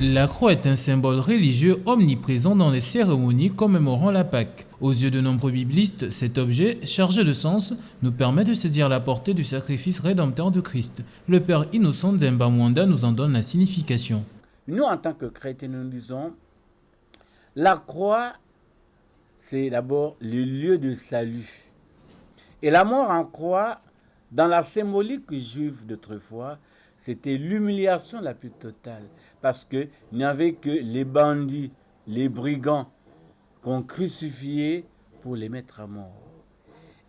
La croix est un symbole religieux omniprésent dans les cérémonies commémorant la Pâque. Aux yeux de nombreux biblistes, cet objet, chargé de sens, nous permet de saisir la portée du sacrifice rédempteur de Christ. Le père Innocent Zemba Mwanda nous en donne la signification. Nous, en tant que chrétiens, nous disons, la croix, c'est d'abord le lieu de salut. Et la mort en croix, dans la symbolique juive d'autrefois, c'était l'humiliation la plus totale. Parce qu'il n'y avait que les bandits, les brigands qu'on crucifiait pour les mettre à mort.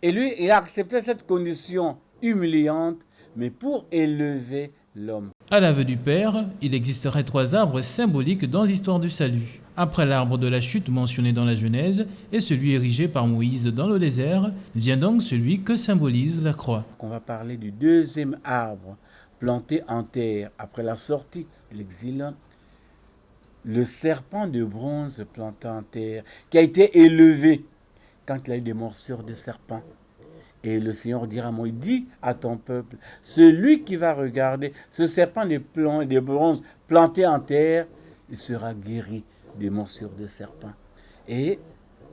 Et lui, il a accepté cette condition humiliante, mais pour élever l'homme. À l'aveu du Père, il existerait trois arbres symboliques dans l'histoire du salut. Après l'arbre de la chute mentionné dans la Genèse et celui érigé par Moïse dans le désert, vient donc celui que symbolise la croix. On va parler du deuxième arbre planté en terre après la sortie de l'exil, le serpent de bronze planté en terre qui a été élevé quand il y a eu des morsures de serpent. Et le Seigneur dira à Moïse, dis à ton peuple, celui qui va regarder ce serpent de bronze planté en terre, il sera guéri des morsures de serpent. Et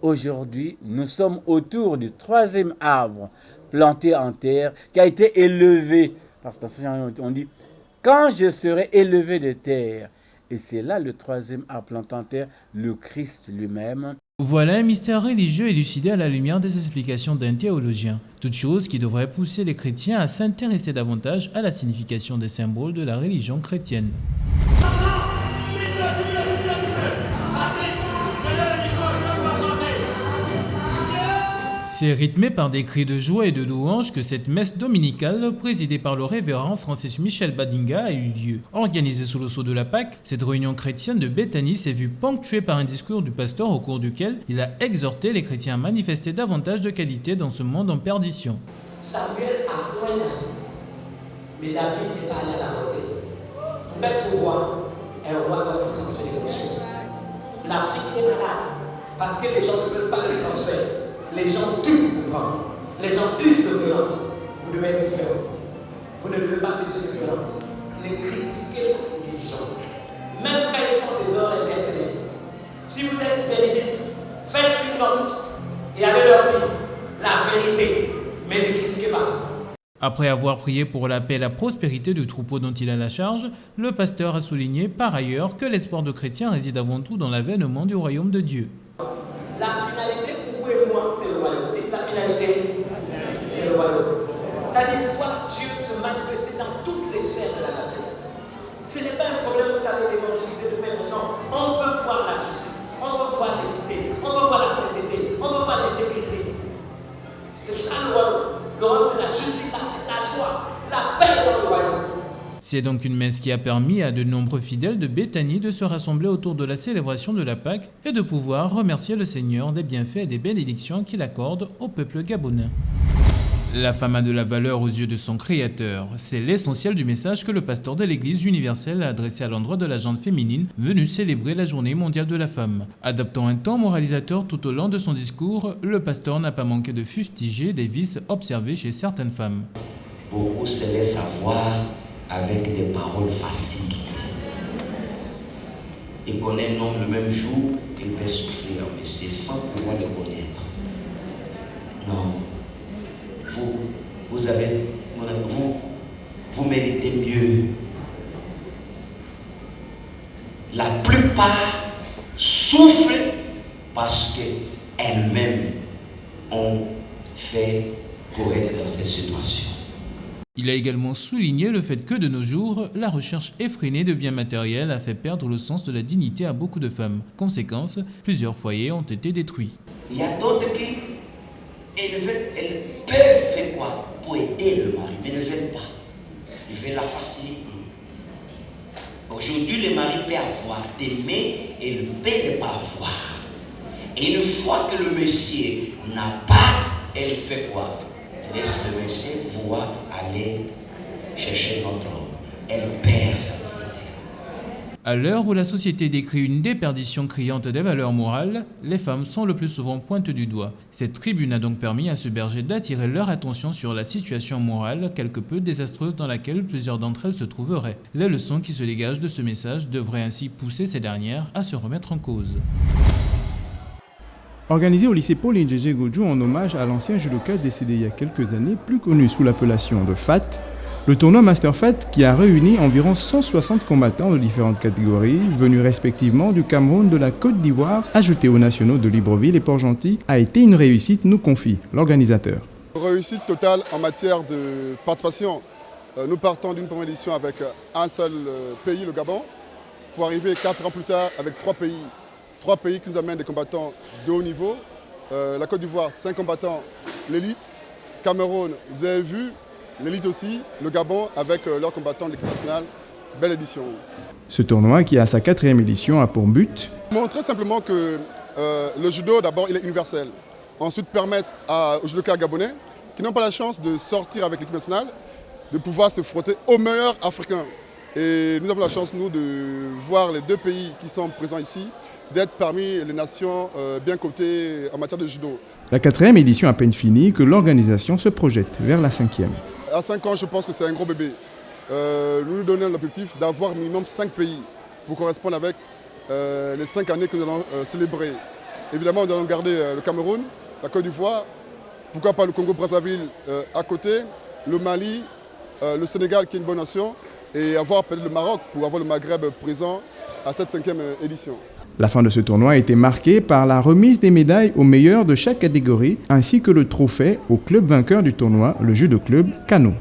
aujourd'hui, nous sommes autour du troisième arbre planté en terre qui a été élevé. Parce qu'on dit, quand je serai élevé de terre, et c'est là le troisième arbre planté en terre, le Christ lui-même. Voilà un mystère religieux élucidé à la lumière des explications d'un théologien. Toute chose qui devrait pousser les chrétiens à s'intéresser davantage à la signification des symboles de la religion chrétienne. C'est rythmé par des cris de joie et de louange que cette messe dominicale, présidée par le révérend Francis Michel Badinga, a eu lieu. Organisée sous le sceau de la Pâque, cette réunion chrétienne de Béthanie s'est vue ponctuée par un discours du pasteur au cours duquel il a exhorté les chrétiens à manifester davantage de qualité dans ce monde en perdition. Samuel a un an, mais David n'est pas allé à la côté. Pour être roi, un roi doit lui transférer les choses. L'Afrique est malade parce que les gens ne veulent pas le transfert. Les gens tuent pour prendre. Les gens usent de violence. Vous devez être différent. Vous ne devez pas user de violence. Ne critiquez pas les gens. Même quand ils font des ordres intercédés. Si vous êtes véridique, faites une note et allez leur dire la vérité. Mais ne critiquez pas. Après avoir prié pour la paix et la prospérité du troupeau dont il a la charge, le pasteur a souligné par ailleurs que l'espoir de chrétien réside avant tout dans l'avènement du royaume de Dieu. La finalité pour vous et moi, c'est le royaume. Dites la finalité, c'est le royaume. C'est-à-dire voir Dieu se manifester dans toutes les sphères de la nation. Ce n'est pas un problème, vous savez, d'évangéliser de même. Non, on veut voir la justice, on veut voir l'équité, on veut voir la sainteté, on veut voir l'intégrité. C'est ça le royaume. Le royaume, c'est la justice, la joie, la paix dans le royaume. C'est donc une messe qui a permis à de nombreux fidèles de Béthanie de se rassembler autour de la célébration de la Pâque et de pouvoir remercier le Seigneur des bienfaits et des bénédictions qu'il accorde au peuple gabonais. La femme a de la valeur aux yeux de son Créateur. C'est l'essentiel du message que le pasteur de l'Église universelle a adressé à l'endroit de la gente féminine venue célébrer la Journée mondiale de la femme. Adaptant un ton moralisateur tout au long de son discours, le pasteur n'a pas manqué de fustiger des vices observés chez certaines femmes. Beaucoup se laissent avoir avec des paroles faciles. Et qu'on ait un homme le même jour, il va souffrir, mais c'est sans pouvoir le connaître. Non. Vous méritez mieux. La plupart souffrent parce qu'elles-mêmes ont fait pour être dans cette situation. Il a également souligné le fait que de nos jours, la recherche effrénée de biens matériels a fait perdre le sens de la dignité à beaucoup de femmes. Conséquence, plusieurs foyers ont été détruits. Il y a d'autres qui elles peuvent faire quoi pour aider le mari, mais ne veulent pas. Ils veulent la facilité. Aujourd'hui, le mari peut avoir, demain, il peut ne pas avoir. Et une fois que le monsieur n'a pas, elle fait quoi? Laisse le monsieur pouvoir aller chercher notre homme. Elle perd sa dignité. À l'heure où la société décrit une déperdition criante des valeurs morales, les femmes sont le plus souvent pointées du doigt. Cette tribune a donc permis à ce berger d'attirer leur attention sur la situation morale quelque peu désastreuse dans laquelle plusieurs d'entre elles se trouveraient. Les leçons qui se dégagent de ce message devraient ainsi pousser ces dernières à se remettre en cause. Organisé au lycée Paul Ndjéjé Godjou en hommage à l'ancien judoka décédé il y a quelques années, plus connu sous l'appellation de FAT, le tournoi Master FAT, qui a réuni environ 160 combattants de différentes catégories, venus respectivement du Cameroun, de la Côte d'Ivoire, ajoutés aux nationaux de Libreville et Port-Gentil, a été une réussite, nous confie l'organisateur. Réussite totale en matière de participation. Nous partons d'une première édition avec un seul pays, le Gabon, pour arriver 4 ans plus tard avec 3 pays. 3 pays qui nous amènent des combattants de haut niveau. La Côte d'Ivoire, 5 combattants, l'élite. Cameroun, vous avez vu, l'élite aussi. Le Gabon avec leurs combattants de l'équipe nationale. Belle édition. Ce tournoi, qui a sa 4e édition, a pour but montrer simplement que le judo, d'abord, il est universel. Ensuite, permettre aux judokas gabonais qui n'ont pas la chance de sortir avec l'équipe nationale, de pouvoir se frotter aux meilleurs africains. Et nous avons la chance, nous, de voir les 2 pays qui sont présents ici, d'être parmi les nations bien cotées en matière de judo. La 4e édition à peine finie, que l'organisation se projette vers la 5e. À 5 ans, je pense que c'est un gros bébé. Nous nous donnons l'objectif d'avoir minimum 5 pays pour correspondre avec les 5 années que nous allons célébrer. Évidemment, nous allons garder le Cameroun, la Côte d'Ivoire, pourquoi pas le Congo-Brazzaville à côté, le Mali, le Sénégal qui est une bonne nation, et avoir peut-être le Maroc pour avoir le Maghreb présent à cette 5e édition. La fin de ce tournoi a été marquée par la remise des médailles aux meilleurs de chaque catégorie, ainsi que le trophée au club vainqueur du tournoi, le judo club Kano.